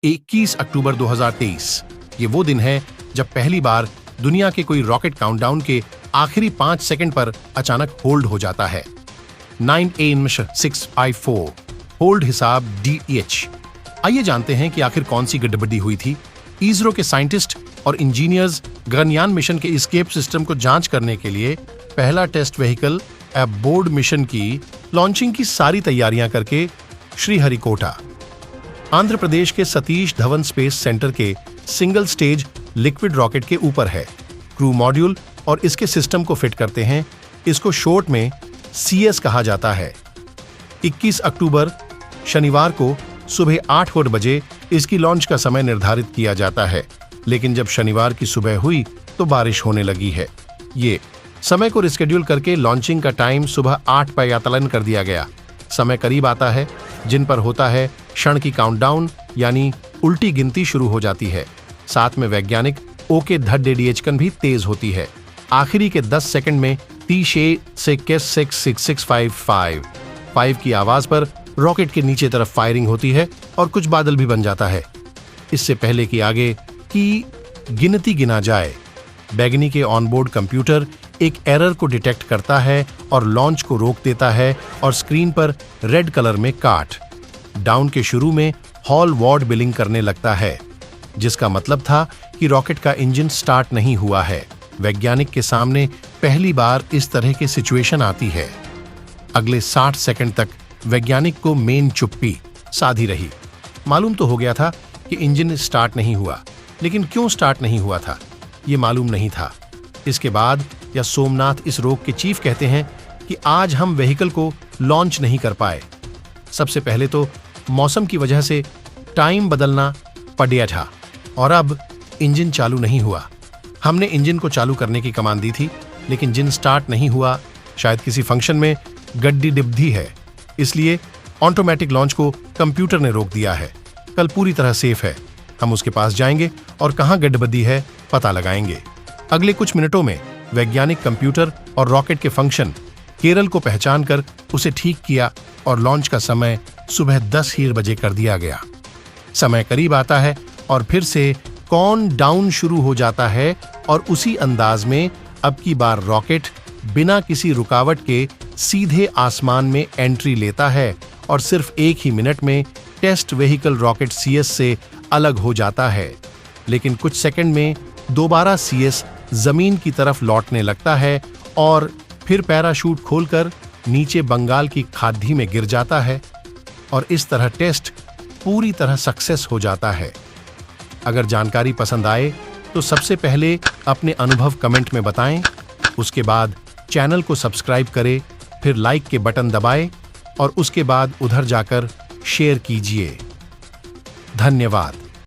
21 अक्टूबर 2023 ये वो दिन है जब पहली बार दुनिया के कोई रॉकेट काउंटडाउन के आखिरी 5 सेकंड पर अचानक होल्ड हो जाता है। 9AIM-654 होल्ड हिसाब DH। आइए जानते हैं कि आखिर कौन सी गड़बड़ी हुई थी। इसरो के साइंटिस्ट और इंजीनियर्स गगनयान मिशन के एस्केप सिस्टम को जांच करने के लिए पहला टेस्ट व्हीकल एबोर्ड मिशन की लॉन्चिंग की सारी तैयारियां करके श्रीहरिकोटा, आंध्र प्रदेश के सतीश धवन स्पेस सेंटर के सिंगल स्टेज लिक्विड रॉकेट के ऊपर है। क्रू मॉड्यूल और इसके सिस्टम को फिट करते हैं। इसको शॉर्ट में CS कहा जाता है। 21 अक्टूबर शनिवार को सुबह 8 बजे इसकी लॉन्च का समय निर्धारित किया जाता है, लेकिन जब शनिवार की सुबह हुई तो बारिश होने लगी है। ये समय को रिस्केड्यूल करके लॉन्चिंग का टाइम सुबह 8 पर यातलन कर दिया गया। समय करीब आता है जिन पर होता है क्षण की काउंटडाउन, यानी उल्टी गिनती शुरू हो जाती है। साथ में वैज्ञानिक ओके धड्डे डिएचकन भी तेज होती है। आखिरी के 10 सेकंड में 5 की आवाज पर रॉकेट के नीचे तरफ फायरिंग होती है और कुछ बादल भी बन जाता है। इससे पहले कि आगे की गिनती गिना जाए, बैगनी के ऑनबोर्ड कंप्यूटर एक एरर को डिटेक्ट करता है और लॉन्च को रोक देता है और स्क्रीन पर रेड कलर में काट डाउन के शुरू में हॉल वार्ड बिलिंग करने लगता है, जिसका मतलब था कि रॉकेट का इंजन स्टार्ट नहीं हुआ है। वैज्ञानिक के सामने पहली बार इस तरह की सिचुएशन आती है। अगले 60 सेकंड तक वैज्ञानिक को मेन चुप्पी साधी रही। मालूम तो हो गया था कि इंजन स्टार्ट नहीं हुआ, लेकिन क्यों स्टार्ट नहीं हुआ था ये मालूम नहीं था। इसके बाद या सोमनाथ इस रोग के चीफ कहते हैं कि आज हम व्हीकल को लॉन्च नहीं कर पाए। सबसे पहले तो मौसम की वजह से टाइम बदलना पड़ था और अब इंजन चालू नहीं हुआ। हमने इंजन को चालू करने की कमांड दी थी, लेकिन इंजन स्टार्ट नहीं हुआ। शायद किसी फंक्शन में गड्डी डिब्धी है, इसलिए ऑटोमेटिक लॉन्च को कंप्यूटर ने रोक दिया है। कल पूरी तरह सेफ है। हम उसके पास जाएंगे और कहां गड़बड़ी है पता लगाएंगे। अगले कुछ मिनटों में वैज्ञानिक कंप्यूटर और रॉकेट के फंक्शन केरल को पहचान कर उसे ठीक किया और लॉन्च का समय सुबह 10 बजे कर दिया गया। समय करीब आता है और फिर से काउंट डाउन शुरू हो जाता है और उसी अंदाज में अब की बार रॉकेट बिना किसी रुकावट के सीधे आसमान में एंट्री लेता है और सिर्फ 1 ही मिनट में टेस्ट व्हीकल रॉकेट CS से अलग हो जाता है। लेकिन कुछ सेकंड में दोबारा CS जमीन की तरफ लौटने लगता है और फिर पैराशूट खोलकर नीचे बंगाल की खाड़ी में गिर जाता है और इस तरह टेस्ट पूरी तरह सक्सेस हो जाता है। अगर जानकारी पसंद आए तो सबसे पहले अपने अनुभव कमेंट में बताएं, उसके बाद चैनल को सब्सक्राइब करें, फिर लाइक के बटन दबाएं और उसके बाद उधर जाकर शेयर कीजिए। धन्यवाद।